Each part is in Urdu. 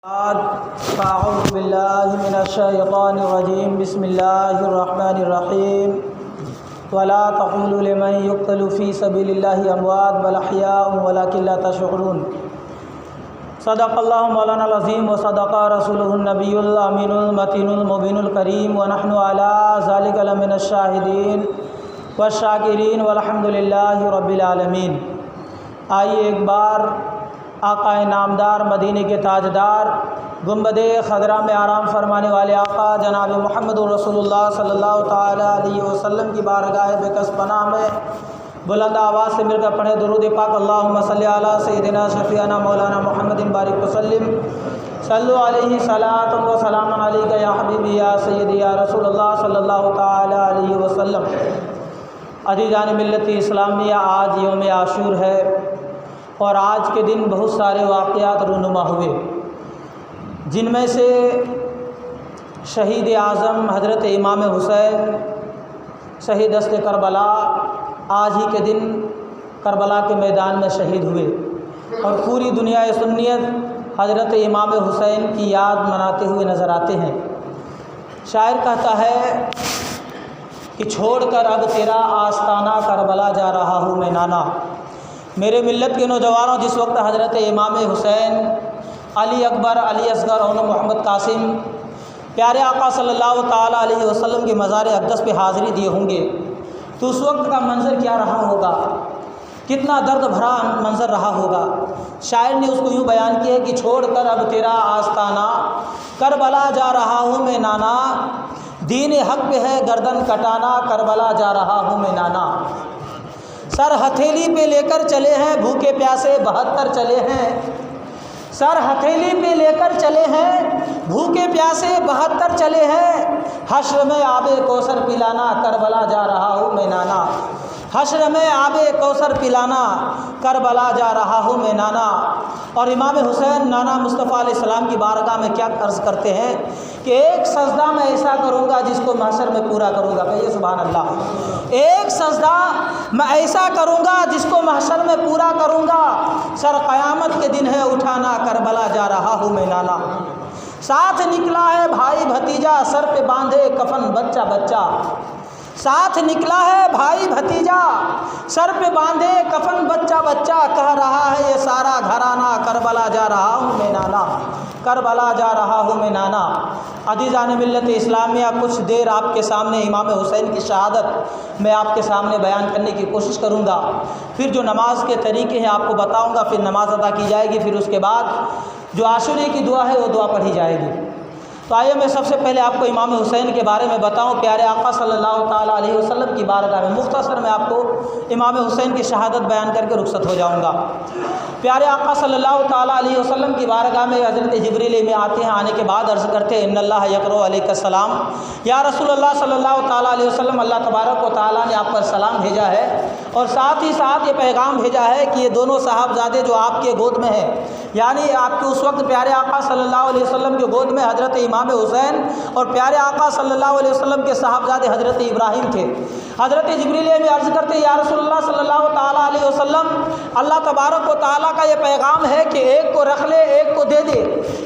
أعوذ بالله من الشيطان الرجيم بسم الله الرحمن الرحيم ولا تقولوا لمن يقتل في سبيل الله أموات بل أحياء ولكن لا تشعرون صدق الله مولانا العظيم وصدق رسوله النبي الأمين المتين المبين الكريم ونحن على ذلك لمن الشاهدين والشاکرین والحمد للہ رب العالمین۔ آئیے ایک بار آقا نامدار مدینے کے تاجدار گنبد خضرا میں آرام فرمانے والے آقا جناب محمد رسول اللہ صلی اللہ تعالی علیہ وسلم کی بارگاہ بکس پناہ میں بلند آواز سے مل کر پڑھیں درود پاک۔ اللہم صلی علی سیدنا شفیعنا مولانا محمد بارک وسلم صلو علیہ صلاۃ و سلام علیک یا حبیبی یا سیدی یا رسول اللہ صلی اللہ تعالی علیہ وسلم۔ عزیزان ملت اسلامیہ، آج یوم عاشور ہے اور آج کے دن بہت سارے واقعات رونما ہوئے، جن میں سے شہید اعظم حضرت امام حسین شہید دست کربلا آج ہی کے دن کربلا کے میدان میں شہید ہوئے، اور پوری دنیا سنیت حضرت امام حسین کی یاد مناتے ہوئے نظر آتے ہیں۔ شاعر کہتا ہے کہ چھوڑ کر اب تیرا آستانہ کربلا جا رہا ہوں میں نانا۔ میرے ملت کے نوجوانوں، جس وقت حضرت امام حسین، علی اکبر، علی اصغر اور محمد قاسم پیارے آقا صلی اللہ تعالی علیہ وسلم کے مزار اقدس پہ حاضری دیے ہوں گے، تو اس وقت کا منظر کیا رہا ہوگا، کتنا درد بھرا منظر رہا ہوگا۔ شاعر نے اس کو یوں بیان کیا ہے کہ چھوڑ کر اب تیرا آستانہ کربلا جا رہا ہوں میں نانا، دین حق پہ ہے گردن کٹانا، کربلا جا رہا ہوں میں نانا۔ سر ہتھیلی پہ لے کر چلے ہیں بھوکے پیاسے 72 چلے ہیں، سر ہتھیلی پہ لے کر چلے ہیں بھوکے پیاسے 72 چلے ہیں، حشر میں آب کوثر پلانا، کربلا جا رہا ہوں میں نانا۔ حشر میں آب کوثر پلانا، کربلا جا رہا ہوں میں نانا۔ اور امام حسین نانا مصطفیٰ علیہ السلام کی بارگاہ میں کیا عرض کرتے ہیں کہ ایک سجدہ میں ایسا کروں گا جس کو محشر میں پورا کروں گا۔ کہیے سبحان اللہ۔ ایک سجدہ میں ایسا کروں گا جس کو محشر میں پورا کروں گا، سر قیامت کے دن ہے اٹھانا، کربلا جا رہا ہوں میں نانا۔ ساتھ نکلا ہے بھائی بھتیجا، سر پہ باندھے کفن بچہ بچہ، ساتھ نکلا ہے بھائی بھتیجا، سر پہ باندھے کفن بچہ بچہ، کہہ رہا ہے یہ سارا گھرانہ، کربلا جا رہا ہوں میں نانا، کربلا جا رہا ہوں میں نانا۔ عزیزان ملت اسلامیہ، کچھ دیر آپ کے سامنے امام حسین کی شہادت میں آپ کے سامنے بیان کرنے کی کوشش کروں گا، پھر جو نماز کے طریقے ہیں آپ کو بتاؤں گا، پھر نماز ادا کی جائے گی، پھر اس کے بعد جو عاشورے کی دعا ہے وہ دعا پڑھی جائے گی۔ تو آئیے میں سب سے پہلے آپ کو امام حسین کے بارے میں بتاؤں، پیارے آقا صلی اللہ تعالیٰ علیہ وسلم کی بارگاہ میں مختصر میں آپ کو امام حسین کی شہادت بیان کر کے رخصت ہو جاؤں گا۔ پیارے آقا صلی اللہ تعالیٰ علیہ وسلم کی بارگاہ میں حضرت جبریل میں آتے ہیں، آنے کے بعد عرض کرتے ہیں ان اللہ یقرؤ علیک السلام، یا رسول اللہ صلی اللہ تعالیٰ علیہ وسلم، اللہ تبارک و تعالیٰ نے آپ پر سلام بھیجا ہے، اور ساتھ ہی ساتھ یہ پیغام بھیجا ہے کہ یہ دونوں صاحبزادے جو آپ کے گود میں ہیں، یعنی آپ کے اس وقت پیارے آقا صلی اللہ علیہ وسلم کے گود میں حضرت امام حسین اور پیارے آقا صلی اللہ علیہ وسلم کے صاحبزادے حضرت ابراہیم تھے۔ حضرت جبریل میں عرض کرتے یا رسول اللہ صلی اللہ تعالیٰ علیہ وسلم، اللہ تبارک و تعالیٰ کا یہ پیغام ہے کہ ایک کو رکھ لے ایک کو دے دے،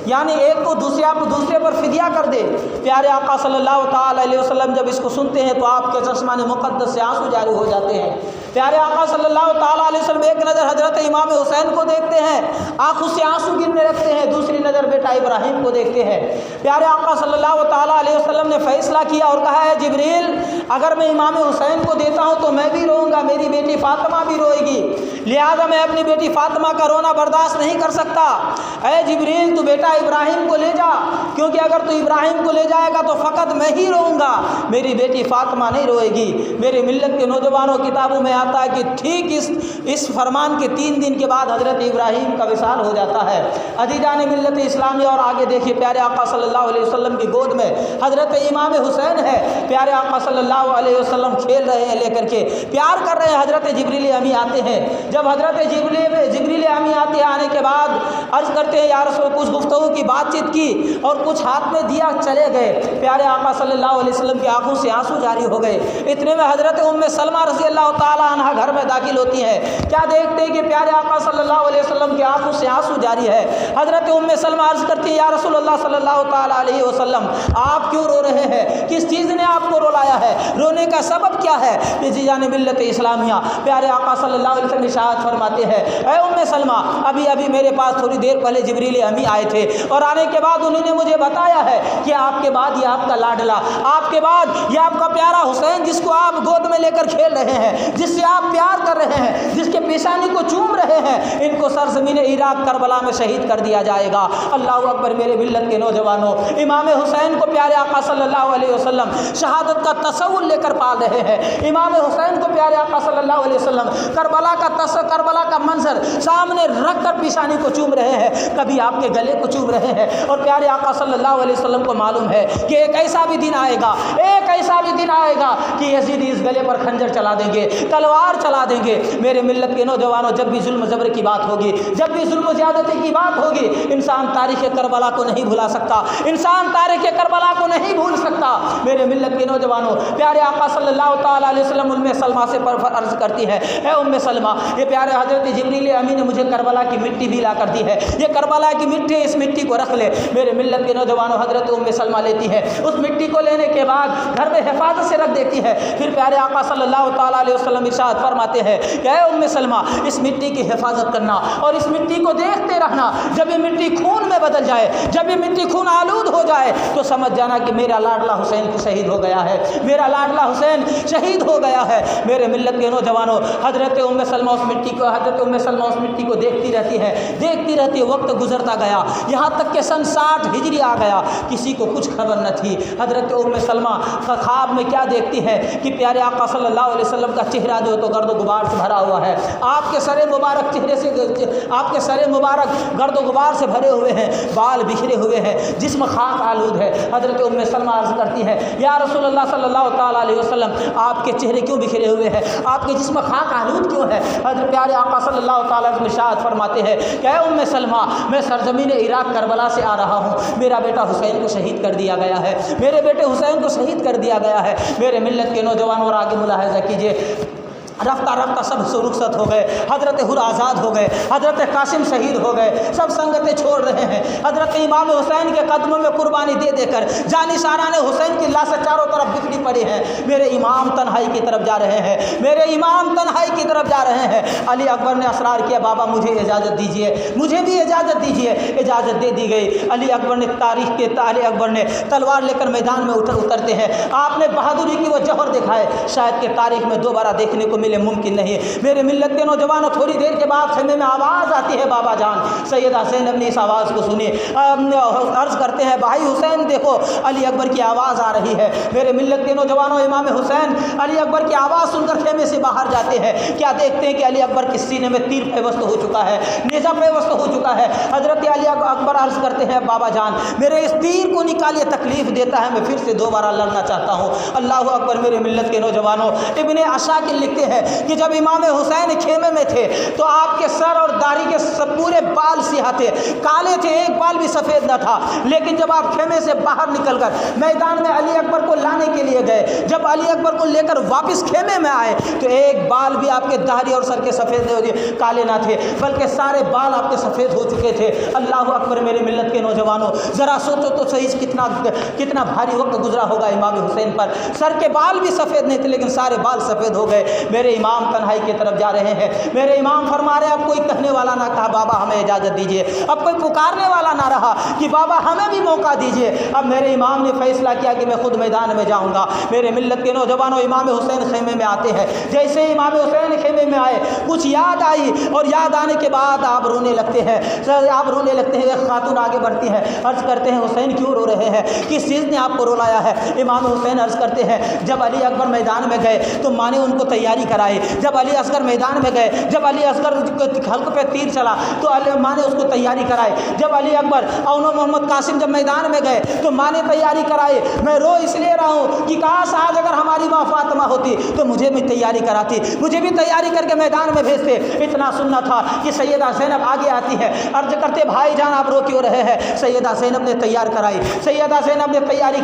یعنی ایک کو دوسرے پر فدیہ کر دے۔ پیارے آقا صلی اللہ تعالیٰ علیہ وسلم جب اس کو سنتے ہیں تو آپ کے چشمان مقدس سے آنسو جاری ہو جاتے ہیں۔ پیارے آقا صلی اللہ تعالیٰ علیہ وسلم ایک نظر حضرت امام حسین کو دیکھتے ہیں، آنکھوں سے آنسو گرنے لگتے ہیں، دوسری نظر بیٹا ابراہیم کو دیکھتے ہیں۔ پیارے آقا صلی اللہ تعالیٰ علیہ وسلم نے فیصلہ کیا اور کہا ہے جبریل، اگر میں امام حسین کو دیتا ہوں تو میں بھی روؤں گا، میری بیٹی فاطمہ بھی روئے گی، لہذا میں اپنی بیٹی فاطمہ کا رونا برداشت نہیں کر سکتا۔ اے جبریل، تو بیٹا ابراہیم کو لے جا، کیونکہ اگر تو ابراہیم کو لے جائے گا تو فقط میں ہی روؤں گا، میری بیٹی فاطمہ نہیں روئے گی۔ میرے ملت کے نوجوانوں کتابوں میں آتا ہے کہ ٹھیک اس فرمان کے 3 دن کے بعد حضرت ابراہیم کا وصال ہو جاتا ہے۔ عزیزان ملت اسلامی، اور آگے دیکھیے پیارے آقا صلی اللہ علیہ وسلم کی گود میں حضرت امام حسین ہے، پیارے آقا صلی اللہ علیہ وسلم کھیل رہے ہیں لے کر کے، پیار کر رہے ہیں۔ حضرت جبریل امی آتے ہیں، جب حضرت جبریل امی آتے ہیں، آنے کے بعد عرض کرتے ہیں یا رسول، کچھ گفتگو کی بات چیت کی اور کچھ ہاتھ میں دیا، چلے گئے۔ پیارے آقا صلی اللہ علیہ وسلم کی آنکھوں سے آنسو جاری ہو گئے۔ اتنے میں حضرت سلمہ رضی اللہ تعالیٰ عنہ گھر میں داخل ہوتی ہیں، کیا دیکھتے ہیں کہ پیارے آقا صلی اللہ علیہ وسلم کی آنکھوں سے آنسو آنسو جاری ہے۔ حضرت ام سلمہ عرض کرتی ہے یا رسول اللہ صلی اللہ تعالیٰ علیہ وسلم آپ کیوں رو رہے ہیں؟ کس چیز نے آپ کو رلایا ہے؟ رونے کا سبب کیا ہے؟ جان ملت اسلامیہ پیارے آقا صلی اللہ علیہ وسلم ارشاد فرماتے ہیں اے ام سلمہ ابھی میرے پاس تھوڑی دیر پہلے جبریل امی آئے تھے اور آنے کے بعد انہوں نے مجھے بتایا ہے کہ آپ کے بعد یہ آپ کا لاڈلا، آپ کے بعد یہ آپ کا پیارا حسین جس کو آپ گود میں لے کر کھیل رہے ہیں، جس سے آپ پیار کر رہے ہیں، جس کے پیشانی کو چوم رہے ہیں، ان کو سرزمین عراق کربلا میں شہید کر دیا جائے گا۔ اللہ اکبر میرے ملت کے نوجوانوں، امام حسین کو پیارے آقا صلی اللہ علیہ وسلم شہادت کا تصور لے کر پال رہے ہیں۔ امام حسین کو پیارے آقا صلی اللہ علیہ وسلم کربلا کا منظر سامنے رکھ کر پیشانی کو چوم رہے ہیں، کبھی آپ کے گلے کو چوم رہے ہیں، اور پیارے آقا صلی اللہ علیہ وسلم کو معلوم ہے کہ ایک ایسا بھی دن آئے گا کہ یزیدی اس گلے پر خنجر چلا دیں گے، تلوار چلا دیں گے۔ میرے ملت کے نوجوانوں، جب بھی ظلم زبر کی بات ہوگی، جب بھی ظلم و زیادتی کی بات ہوگی، انسان تاریخ کربلا کو نہیں بھلا سکتا، انسان تاریخ کربلا کو نہیں بھول سکتا۔ میرے ملت کے نوجوانوں، پیارے آقا صلی اللہ تعالیٰ علیہ وسلم ام سلمہ سے عرض کرتی ہے اے ام سلمہ یہ پیارے حضرت جبریل امی نے مجھے کربلا کی مٹی بھی لا کر دی ہے، یہ کربلا کی مٹی، اس مٹی کو رکھ لے۔ میرے ملت کے نوجوانوں، حضرت ام سلمہ لیتی ہے، اس مٹی کو لینے کے بعد گھر میں حفاظت سے رکھ دیتی ہے۔ پھر پیارے آقا صلی اللہ تعالیٰ علیہ وسلم ارشاد فرماتے ہیں کہ اے ام سلمہ اس مٹی کی حفاظت کرنا اور اس مٹی کو دیکھتے رہنا، جب یہ مٹی خون میں بدل جائے، جب یہ مٹی خون آلود ہو جائے تو سمجھ جانا کہ میرا لاڈلا حسین کو شہید ہو گیا ہے، میرا لاڈلا حسین شہید ہو گیا ہے۔ میرے ملت کے نوجوانوں، حضرت ام سلمہ اس مٹی کو دیکھتی رہتی ہے، وقت گزرتا گیا، یہاں تک کہ سن 60 ہجری آ گیا، کسی کو کچھ خبر نہ تھی۔ حضرت ام سلمہ خواب میں کیا دیکھتی ہے کہ پیارے آقا صلی اللہ علیہ وسلم کا چہرہ جو تو گرد و غبار سے بھرا ہوا ہے، آپ کے سر مبارک گرد و غبار سے بھرے ہوئے ہیں، بال بکھرے ہوئے ہیں، جسم خاک آلود ہے۔ حضرت ام سلمہ عرض کرتی ہے یا رسول اللہ صلی اللہ تعالیٰ علیہ وسلم آپ کے چہرے کیوں بکھرے ہوئے ہیں، آپ کے جسم خاک آلود کیوں ہے؟ حضرت پیارے آقا صلی اللہ تعالیٰ علیہ وسلم ارشاد فرماتے ہیں کہ اے ام سلمہ میں سرزمین عراق کربلا سے آ رہا ہوں، میرا بیٹا حسین کو شہید کر دیا گیا ہے، میرے بیٹے حسین کو شہید کر دیا گیا ہے۔ میرے ملت کے نوجوانوں، اور آگے ملاحظہ کیجیے، رفتہ سب سے رخصت ہو گئے، حضرت حر آزاد ہو گئے، حضرت قاسم شہید ہو گئے، سب سنگتیں چھوڑ رہے ہیں۔ حضرت امام حسین کے قدموں میں قربانی دے دے کر جانشاران حسین کی لاشیں چاروں طرف بکھری پڑی ہیں۔ میرے امام تنہائی کی طرف جا رہے ہیں، علی اکبر نے اصرار کیا بابا مجھے اجازت دیجیے، مجھے بھی اجازت دیجیے۔ اجازت دے دی گئی۔ علی اکبر نے تلوار لے کر میدان میں اترتے ہیں۔ آپ نے بہادری کی وہ جوہر دکھائے، شاید کہ تاریخ میں دوبارہ دیکھنے کو ملے، ممکن نہیں۔ میرے ملت کے نوجوانوں، تھوڑی دیر کے بعد خیمے میں آواز آتی ہے بابا جان۔ سیدہ زینب نے اس آواز کو سنی، عرض کرتے ہیں بھائی حسین دیکھو علی اکبر کی آواز آ رہی ہے۔ میرے ملت کے نوجوانوں، امام حسین علی اکبر کی آواز سن کر خیمے سے باہر جاتے ہیں، کیا دیکھتے ہیں کہ علی اکبر کے سینے میں تیر پیوست ہو چکا ہے، نیزہ پیوست ہو چکا ہے۔ حضرت علی اکبر عرض کرتے ہیں بابا جان میرے اس تیر کو نکالیے، تکلیف دیتا ہے، میں پھر سے دوبارہ لڑنا چاہتا ہوں۔ اللہ اکبر۔ میرے ملت کے نوجوانوں، ابن عساکر لکھتے ہیں کہ جب امام حسین خیمے میں تھے تو آپ کے سر اور داڑھی کے پورے بال سیاہ تھے، کالے تھے، ایک بال بھی سفید نہ تھا۔ لیکن جب آپ خیمے سے باہر نکل کر میدان میں علی اکبر کو لانے کے لیے گئے، جب علی اکبر کو لے کر واپس خیمے میں آئے تو ایک بال بھی آپ کے داڑھی اور سر کے سفید کالے نہ تھے، بلکہ سارے بال آپ کے سفید ہو چکے تھے۔ اللہ اکبر۔ میرے ملت کے نوجوانوں، ذرا سوچو تو صحیح کتنا بھاری وقت گزرا ہوگا امام حسین پر۔ سر کے بال بھی سفید نہیں تھے لیکن سارے بال سفید ہو گئے۔ میرے امام تنہائی کی طرف جا رہے ہیں، میرے امام فرما رہے اب کوئی کہنے والا نہ کہا بابا ہمیں اجازت دیجیے، اب کوئی پکارنے والا نہ رہا کہ بابا ہمیں بھی موقع دیجیے۔ اب میرے امام نے فیصلہ کیا کہ میں خود میدان میں جاؤں گا۔ میرے ملت کے نوجوانوں، امام حسین خیمے میں آتے ہیں۔ جیسے امام حسین خیمے میں آئے کچھ یاد آئی، اور یاد آنے کے بعد آپ رونے لگتے ہیں۔ ایک خاتون آگے بڑھتی ہے، عرض کرتے ہیں حسین کیوں رو رہے ہیں، کس چیز نے آپ کو رلایا ہے؟ امام حسین عرض کرتے ہیں جب علی اکبر میدان میں گئے تو ماں نے ان کو تیاری کرائی، جب علی اصغر میدان میں گئے، جب علی اصغر حلق پہ تیر چلا تو ماں نے اس کو تیاری کرائی، جب علی اکبر اور محمد قاسم جب میدان میں گئے تو ماں نے تیاری کرائی۔ میں رو اس لیے رہا ہوں کہ کاش آج اگر ہماری ماں فاطمہ ہوتی تو مجھے بھی تیاری کراتی، مجھے بھی تیاری کر کے میدان میں بھیجتے۔ اتنا سننا تھا کہ سیدہ زینب آگے آتی ہے، عرض کرتے بھائی جان آپ رو کیوں رہے ہیں؟ سیدہ زینب نے تیاری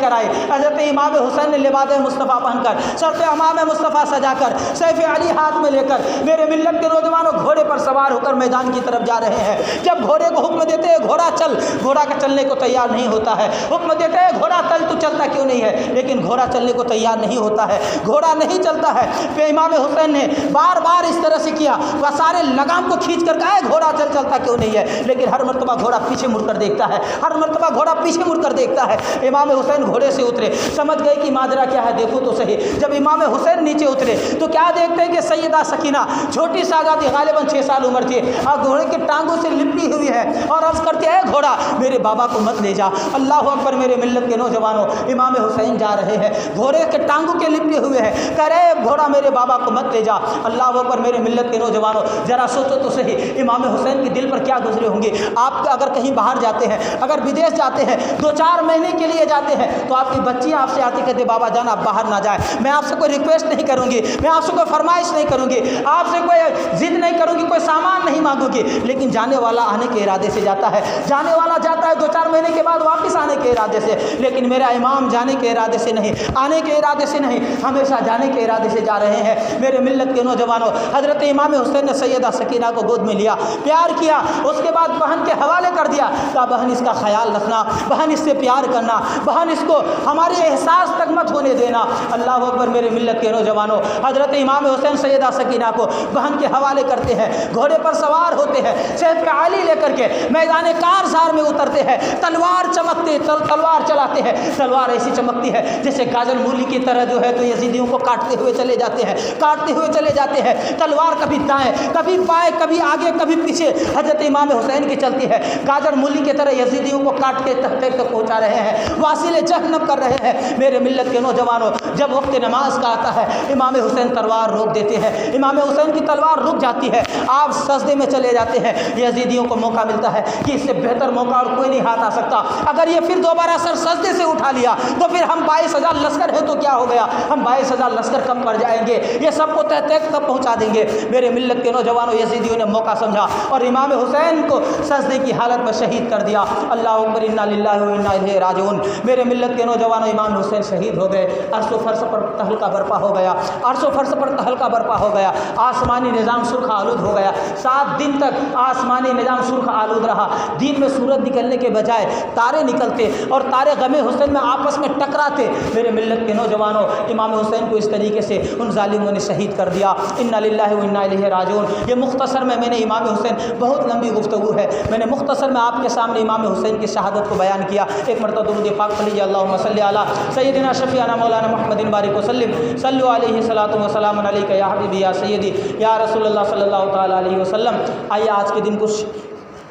کرائی۔ حضرت امام حسین نے لباس مصطفیٰ پہن کر، سر پہ امام مصطفیٰ سجا کر، سیف سیف علی ہاتھ میں لے کر میرے ملت کے نوجوانوں گھوڑے پر سوار ہو کر میدان کی طرف جا رہے ہیں۔ جب گھوڑے کو حکم دیتے ہیں گھوڑا چل، گھوڑا کا چلنے کو تیار نہیں ہوتا ہے۔ حکم دیتے ہیں گھوڑا چل، تو چلتا کیوں نہیں ہے؟ لیکن گھوڑا چلنے کو تیار نہیں ہوتا ہے، گھوڑا نہیں چلتا ہے۔ پھر امام حسین نے بار بار اس طرح سے کیا، وہ سارے لگام کو کھینچ کر کہا گھوڑا چلتا کیوں نہیں ہے؟ لیکن ہر مرتبہ گھوڑا پیچھے مڑ کر دیکھتا ہے، ہر مرتبہ گھوڑا پیچھے مڑ کر دیکھتا ہے۔ امام حسین گھوڑے سے اترے، سمجھ گئے کہ ماجرا کیا ہے، دیکھو تو صحیح۔ جب امام حسین نیچے اترے تو کیا دیکھتے ہیں کہ سیدہ سکینہ چھوٹی شہزادی غالباً 6 سال عمر تھی اور گھوڑے کے ٹانگوں سے لپٹی ہوئی ہے اور عرض کرتے ہیں گھوڑا میرے بابا کو مت لے جا۔ اللہ اکبر میرے ملت کے نوجوانوں، امام حسین جا رہے ہیں، گھوڑے کے ٹانگوں کے لپٹے ہوئے ہیں، کہہ رہے گھوڑا میرے بابا کو مت لے جا۔ اللہ اکبر میرے ملت کے نوجوانوں، ذرا سوچو تو صحیح امام حسین کے دل پر کیا گزرے ہوں گے۔ آپ اگر کہیں باہر جاتے ہیں، اگر بدیش جاتے ہیں، 2-4 مہینے کے لیے جاتے ہیں، تو آپ کی بچیاں آپ سے آتی کہتے بابا جان آپ باہر نہ جائیں، میں آپ سے کوئی ریکویسٹ نہیں کروں گی، میں آپ سے کوئی فرمائش نہیں کروں گی، آپ سے کوئی ضد نہیں کروں گی، کوئی سامان نہیں مانگوں گی۔ لیکن جانے والا آنے کے ارادے سے جاتا ہے، جانے والا جاتا ہے 2-4 مہینے کے بعد واپس آنے کے ارادے سے، لیکن میرا امام جانے کے ارادے سے نہیں، آنے کے ارادے سے نہیں، ہمیشہ جانے کے ارادے سے جا رہے ہیں۔ میرے ملت کے نوجوانوں، حضرت امام حسین نے سیدہ سکینہ کو گود میں لیا، پیار کیا، اس کے بعد بہن کے حوالے کر دیا، کہا بہن اس کا خیال رکھنا، بہن اس سے پیار کرنا، بہن اس کو ہمارے احساس تک مت ہونے دینا۔ اللہ اکبر میرے ملت کے نوجوانوں، حضرت امام حسین سیدہ سکینہ کو بہن کے حوالے کرتے ہیں، گھوڑے پر سوار ہوتے ہیں، سیف کا علی لے کر کے میدان کارزار میں اترتے ہیں، تلوار چمکتے، تلوار چلاتے ہیں، تلوار ایسی چمکتی ہے جیسے گاجر مولی کی طرح جو ہے تو یزیدیوں کو کاٹتے ہوئے چلے جاتے ہیں، کاٹتے ہوئے چلے جاتے ہیں، تلوار کبھی دائیں کبھی بائیں کبھی آگے کبھی پیچھے حضرت امام حسین کی چلتی ہے، گاجر مولی کی طرح یزیدیوں کو کاٹ کے تختے تک پہنچا رہے ہیں، واصل جہنم کر رہے ہیں۔ میرے ملت کے نوجوانوں، جب وقت نماز کا آتا ہے امام حسین تلوار روک دیتے ہیں، امام حسین کی تلوار رک جاتی ہے، آپ سجدے میں چلے جاتے ہیں، یزیدیوں کو موقع ملتا ہے کہ اس سے بہتر موقع اور کوئی نہیں ہاتھ آ سکتا، اگر یہ پھر دوبارہ سر سجدے سے اٹھا لیا تو پھر ہم 22,000 لشکر ہے تو کیا ہو گیا، ہم 22,000 لشکر کم پڑ جائیں گے، یہ سب کو تہ تک تک پہنچا دیں گے۔ میرے ملت کے نوجوانوں، یزیدیوں نے موقع سمجھا اور امام حسین کو سجدے کی حالت میں شہید کر دیا۔ اللہ اکبر، انا للہ و انا الیہ راجعون۔ میرے ملت کے نوجوانوں، امام حسین شہید ہو گئے، عرش و فرش پر تہلکہ برپا ہو گیا، عرش و فرش پر تہلکہ برپا ہو گیا، آسمانی نظام سرخ آلود ہو گیا، 7 دن تک آسمانی نظام سرخ آلود رہا، دن میں سورج نکلنے کے بجائے تارے نکلتے اور تارے غم حسین میں آپس میں ٹکراتے۔ میرے ملت کے نوجوانوں، امام حسین کو اس طریقے سے ان ظالموں نے شہید کر دیا۔ انا للہ و انا الیہ راجعون۔ یہ مختصر میں نے امام حسین، بہت لمبی گفتگو ہے، میں نے مختصر میں آپ کے سامنے امام حسین کی شہادت کو بیان کیا۔ ایک مرتبہ درود پاک پڑھ لیجیے، اللہم صلی علی سیدنا شفیعنا مولانا محمد بارک وسلم، صلوا علیہ صلاۃ و سلام علیک یا حبیبی یا سیدی یا رسول اللہ صلی اللہ تعالیٰ علیہ وسلم۔ آئیے آج کے دن کچھ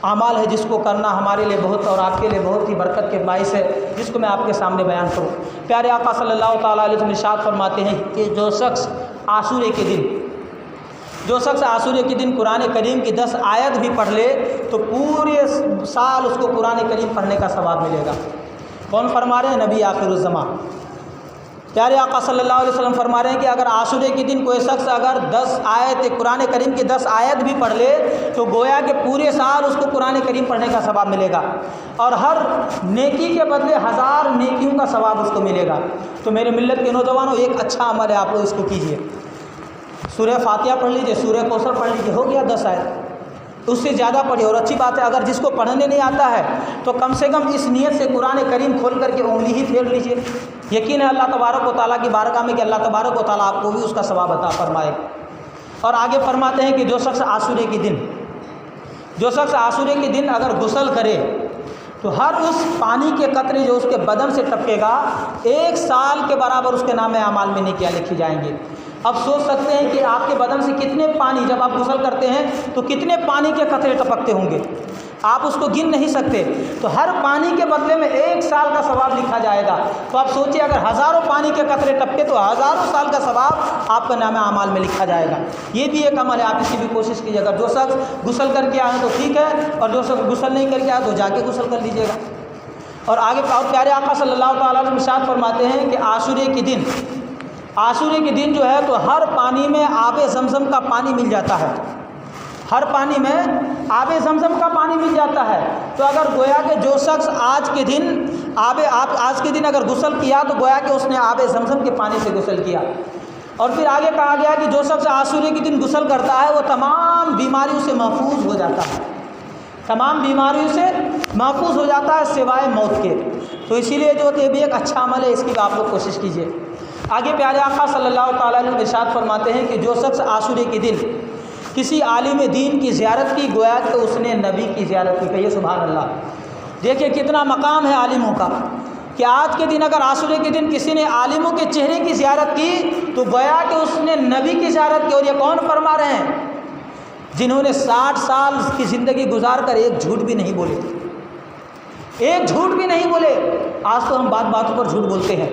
اعمال ہے جس کو کرنا ہمارے لیے بہت اور آپ کے لیے بہت ہی برکت کے باعث ہے، جس کو میں آپ کے سامنے بیان کروں۔ پیارے آقا صلی اللہ تعالیٰ علیہ وسلم ارشاد فرماتے ہیں کہ جو شخص عاشورے کے دن قرآن کریم کی 10 آیت بھی پڑھ لے تو پورے سال اس کو قرآن کریم پڑھنے کا ثواب ملے گا۔ کون فرما رہے ہیں؟ نبی آخر الزمان پیارے آقا صلی اللہ علیہ وسلم فرما رہے ہیں کہ اگر عاشورے کے دن کوئی شخص اگر 10 آیت قرآن کریم کی 10 آیت بھی پڑھ لے تو گویا کہ پورے سال اس کو قرآن کریم پڑھنے کا ثواب ملے گا، اور ہر نیکی کے بدلے 1000 نیکیوں کا ثواب اس کو ملے گا۔ تو میرے ملت کے نوجوانوں، ایک اچھا عمل ہے، آپ لوگ اس کو کیجیے۔ سورہ فاتحہ پڑھ لیجیے، سورہ کوثر پڑھ لیجیے، ہو گیا 10 آیت، اس سے زیادہ پڑھیے۔ اور اچھی بات ہے اگر جس کو پڑھنے نہیں آتا ہے تو کم سے کم اس نیت سے قرآن کریم کھول کر کے انگلی ہی پھیر لیجیے، یقین ہے اللہ تبارک و تعالیٰ کی بارگاہ میں کہ اللہ تبارک و تعالیٰ آپ کو بھی اس کا ثواب عطا فرمائے۔ اور آگے فرماتے ہیں کہ جو شخص عاشورے کے دن اگر غسل کرے تو ہر اس پانی کے قطرے جو اس کے بدن سے ٹپکے گا 1 سال کے برابر اس کے نام اعمال میں نیکیاں لکھی جائیں گی۔ اب سوچ سکتے ہیں کہ آپ کے بدن سے کتنے پانی، جب آپ غسل کرتے ہیں تو کتنے پانی کے قطرے ٹپکتے ہوں گے، آپ اس کو گن نہیں سکتے، تو ہر پانی کے بدلے میں 1 سال کا ثواب لکھا جائے گا۔ تو آپ سوچیے اگر ہزاروں پانی کے قطرے ٹپکے تو ہزاروں سال کا ثواب آپ کا نام اعمال میں لکھا جائے گا۔ یہ بھی ایک عمل ہے، آپ اس کی بھی کوشش کیجیے۔ اگر جو شخص غسل کر کے آئے تو ٹھیک ہے، اور جو شخص غسل نہیں کر کے آئے تو جا کے غسل کر لیجیے گا۔ اور آگے پیارے آقا صلی اللہ تعالیٰ علیہ وسلم ارشاد فرماتے ہیں کہ عاشورے کے دن جو ہے تو ہر پانی میں آب زمزم کا پانی مل جاتا ہے، ہر پانی میں آب زمزم کا پانی مل جاتا ہے۔ تو اگر گویا کہ جو شخص آج کے دن اگر غسل کیا تو گویا کہ اس نے آب زمزم کے پانی سے غسل کیا۔ اور پھر آگے کہا گیا کہ جو شخص عاشورے کے دن غسل کرتا ہے وہ تمام بیماریوں سے محفوظ ہو جاتا ہے، تمام بیماریوں سے محفوظ ہو جاتا ہے سوائے موت کے۔ تو اسی لیے جو یہ بھی ایک اچھا عمل ہے، اس کی بھی آپ لوگ کوشش کیجیے۔ آگے پیارے آقا صلی اللہ تعالیٰ علیہ وسلم ارشاد فرماتے ہیں کہ جو شخص عاشورے کے دن کسی عالم دین کی زیارت کی گویا کہ اس نے نبی کی زیارت کی۔ کہیے سبحان اللہ۔ دیکھیے کتنا مقام ہے عالموں کا کہ آج کے دن اگر عاشورے کے دن کسی نے عالموں کے چہرے کی زیارت کی تو گویا کہ اس نے نبی کی زیارت کی۔ اور یہ کون فرما رہے ہیں؟ جنہوں نے 60 سال کی زندگی گزار کر ایک جھوٹ بھی نہیں بولے، ایک جھوٹ بھی نہیں بولے۔ آج تو ہم باتوں پر جھوٹ بولتے ہیں۔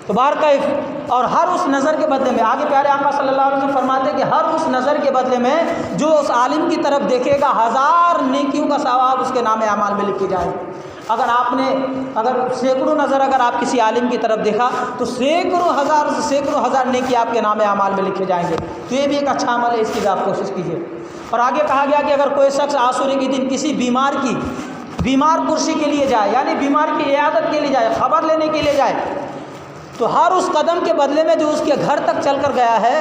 تو بہرکیف اور ہر اس نظر کے بدلے میں آگے پیارے آقا صلی اللہ علیہ وسلم فرماتے ہیں کہ ہر اس نظر کے بدلے میں جو اس عالم کی طرف دیکھے گا 1000 نیکیوں کا ثواب اس کے نام اعمال میں لکھی جائے۔ اگر سینکڑوں نظر اگر آپ کسی عالم کی طرف دیکھا تو سینکڑوں ہزار نیکی آپ کے نام اعمال میں لکھے جائیں گے۔ تو یہ بھی ایک اچھا عمل ہے، اس کی بھی آپ کوشش کیجیے۔ اور آگے کہا گیا کہ اگر کوئی شخص عاشورے کے دن کسی بیمار پرسی کے لیے جائے، یعنی بیمار کی عیادت کے لیے جائے، خبر لینے کے لیے جائے، تو ہر اس قدم کے بدلے میں جو اس کے گھر تک چل کر گیا ہے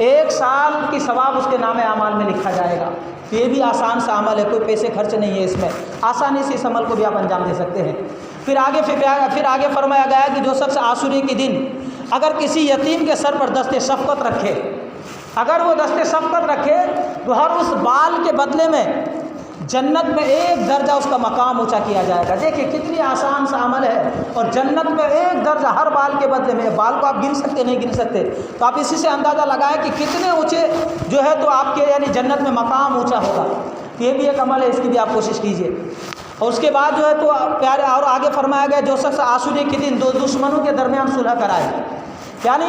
1 سال کی ثواب اس کے نام اعمال میں لکھا جائے گا۔ تو یہ بھی آسان سا عمل ہے، کوئی پیسے خرچ نہیں ہے اس میں، آسانی سے اس عمل کو بھی آپ انجام دے سکتے ہیں۔ پھر آگے فرمایا گیا کہ جو شخص عاشورے کے دن اگر کسی یتیم کے سر پر دست شفقت رکھے، اگر وہ دست شفقت رکھے تو ہر اس بال کے بدلے میں جنت میں 1 درجہ اس کا مقام اونچا کیا جائے گا۔ دیکھیں کتنی آسان سا عمل ہے، اور جنت میں 1 درجہ ہر بال کے بدلے میں۔ بال کو آپ گن سکتے نہیں گن سکتے، تو آپ اسی سے اندازہ لگائیں کہ کتنے اونچے جو ہے تو آپ کے یعنی جنت میں مقام اونچا ہوگا۔ تو یہ بھی ایک عمل ہے، اس کی بھی آپ کوشش کیجیے۔ اور اس کے بعد جو ہے تو پیارے اور آگے فرمایا گیا جو شخص عاشورے کے دن 2 دشمنوں کے درمیان صلح کرائے، یعنی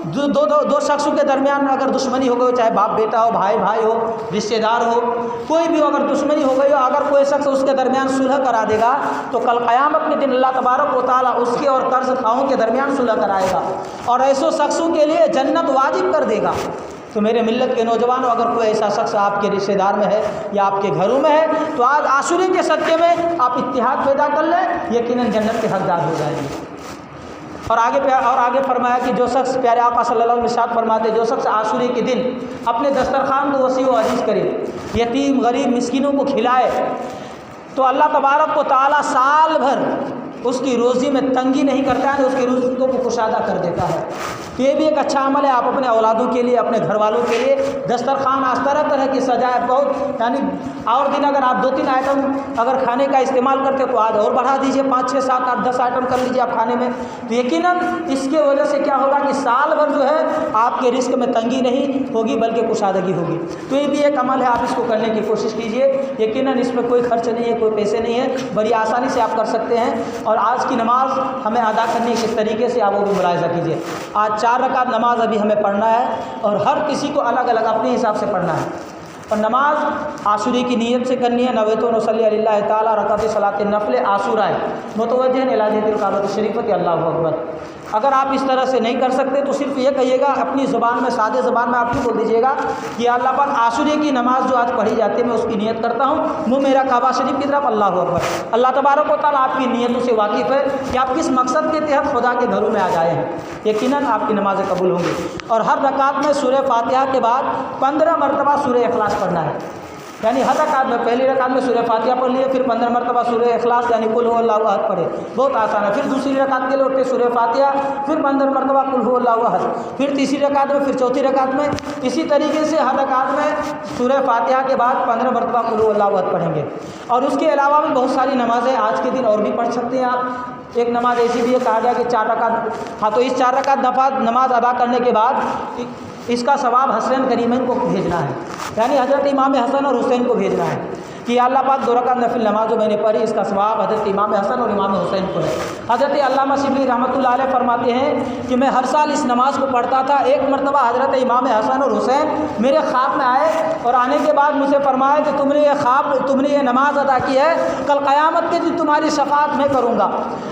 دو شخصوں کے درمیان اگر دشمنی ہو گئی، چاہے باپ بیٹا ہو، بھائی ہو، رشتہ دار ہو، کوئی بھی ہو، اگر دشمنی ہو گئی ہو، اگر کوئی شخص اس کے درمیان صلح کرا دے گا تو کل قیامت کے دن اللہ تبارک و تعالیٰ اس کے اور قرض خواہوں کے درمیان صلح کرائے گا اور ایسے شخصوں کے لیے جنت واجب کر دے گا۔ تو میرے ملت کے نوجوانوں، اگر کوئی ایسا شخص آپ کے رشتہ دار میں ہے یا آپ کے گھروں میں ہے تو آج عاشورے کے صدقے میں آپ اتحاد پیدا کر لیں، یقیناً جنت کے حقدار ہو جائیں گے۔ اور آگے فرمایا کہ جو شخص پیارے آقا صلی اللہ علیہ وسلم ارشاد فرماتے جو شخص عاشورے کے دن اپنے دسترخوان کو وسیع و عریض کرے، یتیم غریب مسکینوں کو کھلائے، تو اللہ تبارک و تعالیٰ سال بھر اس کی روزی میں تنگی نہیں کرتا ہے، اس کی رزقوں کو کشادہ کر دیتا ہے۔ تو یہ بھی ایک اچھا عمل ہے، آپ اپنے اولادوں کے لیے، اپنے گھر والوں کے لیے دسترخوان آج طرح کی سجائے، بہت یعنی اور دن اگر آپ 2-3 آئٹم اگر کھانے کا استعمال کرتے تو آج اور بڑھا دیجئے، 5 6 7 8 10 آئٹم کر لیجئے آپ کھانے میں۔ تو یقیناً اس کے وجہ سے کیا ہوگا کہ سال بھر جو ہے آپ کے رزق میں تنگی نہیں ہوگی بلکہ کشادگی ہوگی۔ تو یہ بھی ایک عمل ہے، آپ اس کو کرنے کی کوشش کیجئے۔ یقیناً اس میں کوئی خرچ نہیں ہے، کوئی پیسے نہیں ہے، بڑی آسانی سے آپ کر سکتے ہیں۔ اور آج کی نماز ہمیں ادا کرنے کے طریقے سے آپ وہ بھی ملاحظہ کیجئے۔ آج 4 رکعت نماز ابھی ہمیں پڑھنا ہے، اور ہر کسی کو الگ الگ اپنے حساب سے پڑھنا ہے۔ اور نماز عاشورے کی نیت سے کرنی ہے، نویت و نصلی علی اللہ تعالیٰ رکعت صلاۃ النفل عاشورہ متوجہ الی جہت الکعبۃ الشریفۃ اللہ اکبر۔ اگر آپ اس طرح سے نہیں کر سکتے تو صرف یہ کہیے گا اپنی زبان میں، سادے زبان میں آپ بھی بول دیجیے گا کہ اللہ پاک عاشورے کی نماز جو آج پڑھی جاتی ہے میں اس کی نیت کرتا ہوں، منہ میرا کعبہ شریف کی طرف، اللہ اکبر۔ اللہ تبارک و تعالیٰ آپ کی نیتوں سے واقف ہے کہ آپ کس مقصد کے تحت خدا کے گھروں میں آ جائے ہیں، یقیناً آپ کی نمازیں قبول ہوں گی۔ اور ہر رکعت میں سورہ فاتحہ کے بعد 15 مرتبہ سورہ اخلاص پڑھنا ہے، یعنی ہر رکعت میں پہلی رکعت میں سورہ فاتحہ پڑھ لیے، پھر 15 مرتبہ سورہ اخلاص یعنی قل هو اللہ احد پڑھے، بہت آسان ہے۔ پھر دوسری رکعت کے لیے اٹھ کے سورہ فاتحہ، پھر 15 مرتبہ قل هو اللہ احد، پھر تیسری رکعت میں، پھر چوتھی رکعت میں، اسی طریقے سے ہر رکعت میں سورہ فاتحہ کے بعد 15 مرتبہ قل هو اللہ احد پڑھیں گے۔ اور اس کے علاوہ بھی بہت ساری نمازیں آج کے دن اور بھی پڑھ سکتے ہیں آپ۔ ایک نماز ایسی بھی ہے، کہا گیا کہ 4 رکعت، ہاں تو اس 4 رکعت نماز ادا کرنے کے بعد اس کا ثواب حسین کریمین کو بھیجنا ہے، یعنی حضرت امام حسن اور حسین کو بھیجنا ہے کہ اللہ پاک 2 رکعت نفل نماز جو میں نے پڑھی اس کا ثواب حضرت امام حسن اور امام حسین کو ہے۔ حضرت علامہ شبلی رحمۃ اللہ علیہ فرماتے ہیں کہ میں ہر سال اس نماز کو پڑھتا تھا، ایک مرتبہ حضرت امام حسن اور حسین میرے خواب میں آئے اور آنے کے بعد مجھے فرمایا کہ تم نے یہ نماز ادا کی ہے، کل قیامت کے دن تمہاری شفاعت میں کروں گا۔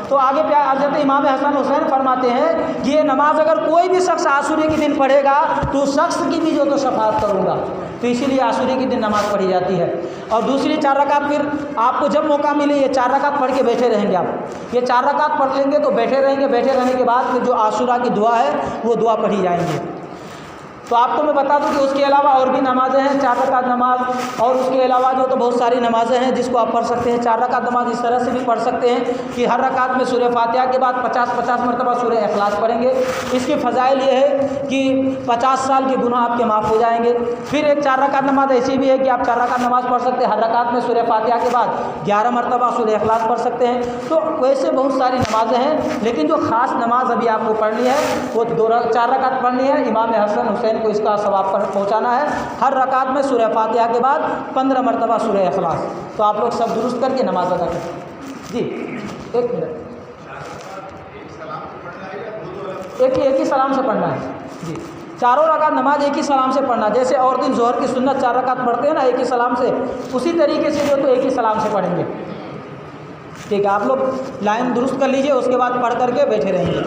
تو آگے حضرت امام حسن حسین فرماتے ہیں کہ یہ نماز اگر کوئی بھی شخص عاشورے کے دن پڑھے گا تو اس شخص کی بھی جو تو شفاعت کروں گا۔ تو اسی لیے عاشورے کے دن نماز پڑھی جاتی ہے۔ اور دوسری اس لیے 4 رکعت پھر آپ کو جب موقع ملے یہ 4 رکعت پڑھ کے بیٹھے رہیں گے آپ. یہ 4 رکعت پڑھ لیں گے تو بیٹھے رہیں گے. بیٹھے رہنے کے بعد پھر جو عاشورہ کی دعا ہے وہ دعا پڑھی جائیں گی. تو آپ کو میں بتا دوں کہ اس کے علاوہ اور بھی نمازیں ہیں. 4 رکعت نماز اور اس کے علاوہ جو تو بہت ساری نمازیں ہیں جس کو آپ پڑھ سکتے ہیں. 4 رکعت نماز اس طرح سے بھی پڑھ سکتے ہیں کہ ہر رکعت میں سورہ فاتحہ کے بعد 50 مرتبہ سورہ اخلاص پڑھیں گے. اس کے فضائل یہ ہے کہ 50 سال کے گناہ آپ کے معاف ہو جائیں گے. پھر ایک 4 رکعت نماز ایسی بھی ہے کہ آپ 4 رکعت نماز پڑھ سکتے ہیں. ہر رکعت میں سورہ فاتحہ کے بعد 11 مرتبہ سورہ اخلاص پڑھ سکتے ہیں. تو ویسے بہت ساری نمازیں ہیں لیکن جو خاص نماز ابھی آپ کو پڑھنی ہے وہ 4 رکعت پڑھنی ہے. امام حسن حسین کو اس کا ثواب پہنچانا ہے. ہر رکعت میں سورہ فاتحہ کے بعد 15 مرتبہ سورہ اخلاص. تو آپ لوگ سب درست کر کے نماز ادا کریں. جی ایک منٹ, ایک ہی سلام سے پڑھنا ہے. جی 4 رکعت نماز ایک ہی سلام سے پڑھنا. جیسے اور دن ظہر کی سنت 4 رکعت پڑھتے ہیں نا ایک ہی سلام سے, اسی طریقے سے جو تو ایک ہی سلام سے پڑھیں گے. ٹھیک ہے, آپ لوگ لائن درست کر لیجئے, اس کے بعد پڑھ کر کے بیٹھے رہیں گے.